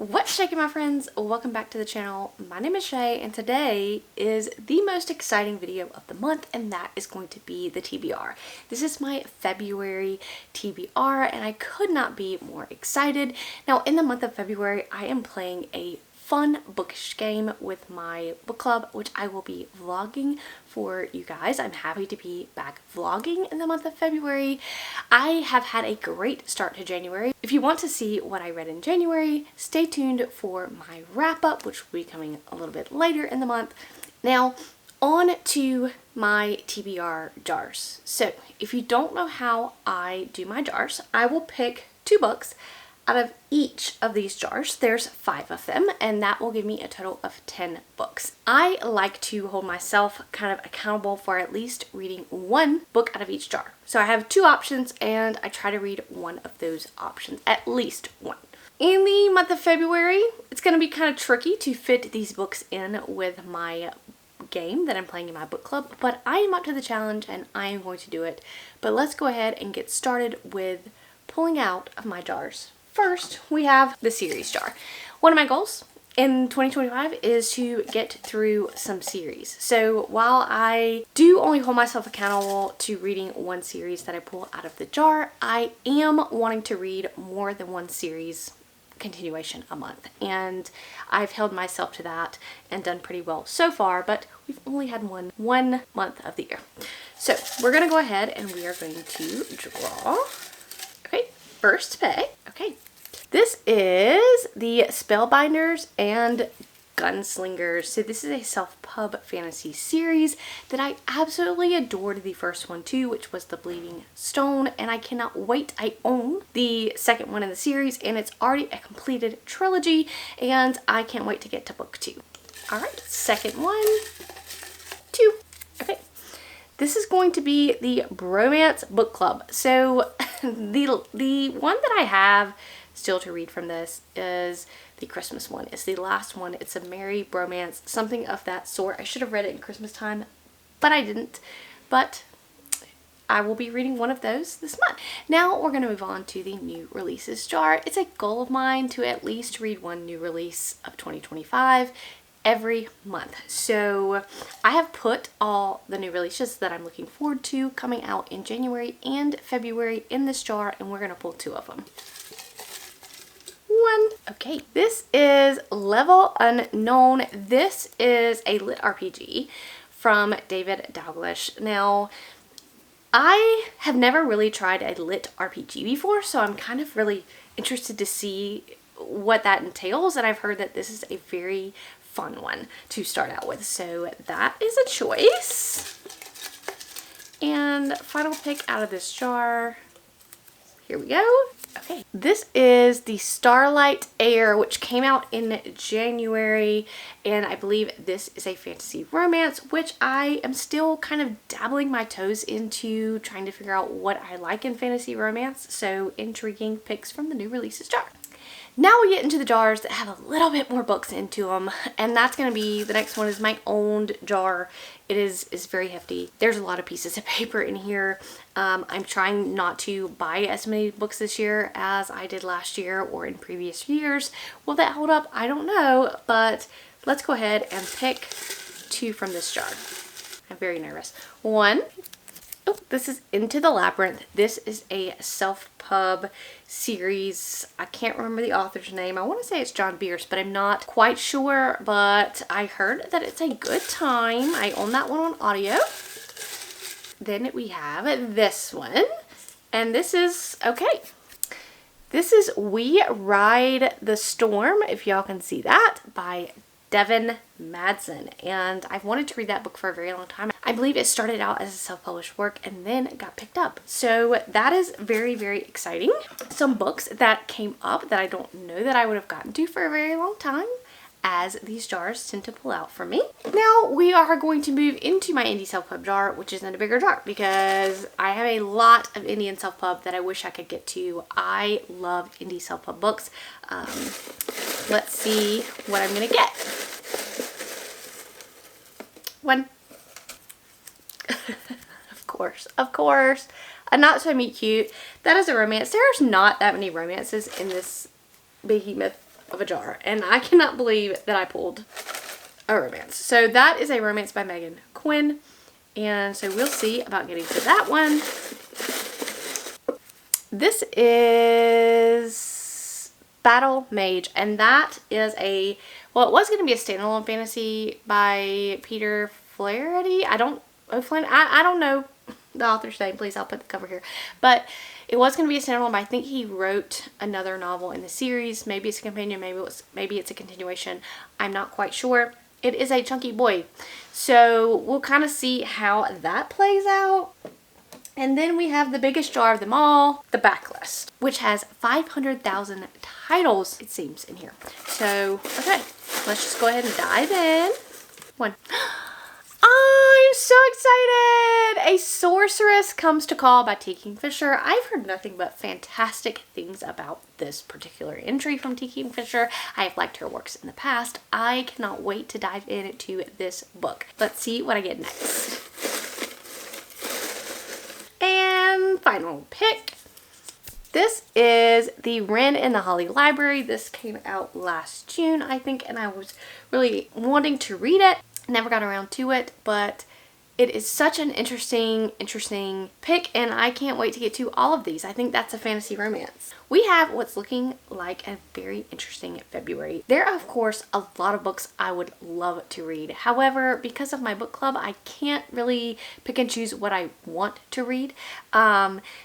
What's shaking, my friends? Welcome back to the channel. My name is Shay, and today is the most exciting video of the month, and that is going to be the TBR. This is my February TBR, and I could not be more excited. Now, in the month of February, I am playing a fun bookish game with my book club, which I will be vlogging for you guys. I'm happy to be back vlogging in the month of February. I have had a great start to January. If you want to see what I read in January, stay tuned for my wrap up, which will be coming a little bit later in the month. Now, on to my TBR jars. So if you don't know how I do my jars, I will pick 2 books out of each of these jars. There's 5 of them, and that will give me a total of 10 books. I like to hold myself kind of accountable for at least reading 1 book out of each jar. So I have 2 options, and I try to read 1 of those options, at least 1. In the month of February, it's going to be kind of tricky to fit these books in with my game that I'm playing in my book club, but I am up to the challenge and I am going to do it. But let's go ahead and get started with pulling out of my jars. First, we have the series jar. One of my goals in 2025 is to get through some series. So while I do only hold myself accountable to reading 1 series that I pull out of the jar, I am wanting to read more than 1 series continuation a month. And I've held myself to that and done pretty well so far, but we've only had one month of the year. So we're going to go ahead and we are going to draw. Okay, first page. Okay. This is the Spellbinders and Gunslingers. So this is a self-pub fantasy series that I absolutely adored the first one too, which was The Bleeding Stone, and I cannot wait. I own the second one in the series, and it's already a completed trilogy, and I can't wait to get to book 2. Alright, second one, 2. Okay. This is going to be the Bromance Book Club. So the one that I have still to read from this is the Christmas one. It's the last one. It's a merry bromance, something of that sort. I should have read it in Christmas time, but I didn't. But I will be reading one of those this month. Now we're going to move on to the new releases jar. It's a goal of mine to at least read 1 new release of 2025 every month. So I have put all the new releases that I'm looking forward to coming out in January and February in this jar, and we're going to pull 2 of them. 1. Okay, this is Level Unknown. This is a lit RPG from David Dalglish. Now, I have never really tried a lit RPG before, so I'm kind of really interested to see what that entails, and I've heard that this is a very fun one to start out with, so that is a choice. And final pick out of this jar. Here we go. Okay, this is the Starlight Air, which came out in January, and I believe this is a fantasy romance, which I am still kind of dabbling my toes into, trying to figure out what I like in fantasy romance, so intriguing picks from the new releases jar. Now we get into the jars that have a little bit more books into them, and that's going to be, the next one is my owned jar. It is very hefty. There's a lot of pieces of paper in here. I'm trying not to buy as many books this year as I did last year or in previous years. Will that hold up? I don't know, but let's go ahead and pick 2 from this jar. I'm very nervous. 1. Oh, this is Into the Labyrinth. This is a self-pub series. I can't remember the author's name. I want to say it's John Bierce, but I'm not quite sure. But I heard that it's a good time. I own that one on audio. Then we have this one. And this is, okay. This is We Ride the Storm, if y'all can see that, by Devin Madsen, and I've wanted to read that book for a very long time. I believe it started out as a self-published work and then got picked up. So that is very, very exciting. Some books that came up that I don't know that I would have gotten to for a very long time, as these jars tend to pull out for me. Now we are going to move into my indie self-pub jar, which is in a bigger jar, because I have a lot of indie and self-pub that I wish I could get to. I love indie self-pub books. Let's see what I'm gonna get. 1. Of course. A Not So Meet Cute. That is a romance. There's not that many romances in this behemoth of a jar, and I cannot believe that I pulled a romance. So that is a romance by Megan Quinn, and so we'll see about getting to that one. This is Battle Mage, and that is a, well, it was going to be a standalone fantasy by Peter Flaherty. I don't know the author's name. Please, I'll put the cover here. But it was going to be a standalone, but I think he wrote another novel in the series. Maybe it's a companion, maybe it's a continuation. I'm not quite sure. It is a chunky boy. So we'll kind of see how that plays out. And then we have the biggest jar of them all, the backlist, which has 500,000 titles, it seems, in here. So, okay, let's just go ahead and dive in. One. I'm so excited! A Sorceress Comes to Call by T. Kingfisher. I've heard nothing but fantastic things about this particular entry from T. Kingfisher. I have liked her works in the past. I cannot wait to dive into this book. Let's see what I get next. And final pick. This is The Wren in the Holly Library. This came out last June, I think, and I was really wanting to read it. Never got around to it, but it is such an interesting pick, and I can't wait to get to all of these. I think that's a fantasy romance. We have what's looking like a very interesting February. There are, of course, a lot of books I would love to read. However, because of my book club, I can't really pick and choose what I want to read.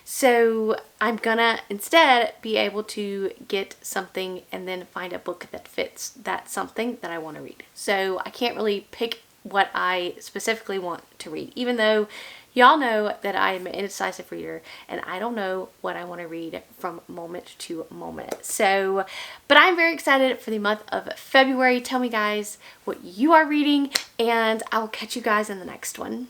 So I'm gonna instead be able to get something and then find a book that fits that something that I want to read. So I can't really pick what I specifically want to read, even though y'all know that I am an indecisive reader and I don't know what I want to read from moment to moment. So, but I'm very excited for the month of February. Tell me guys what you are reading, and I will catch you guys in the next one.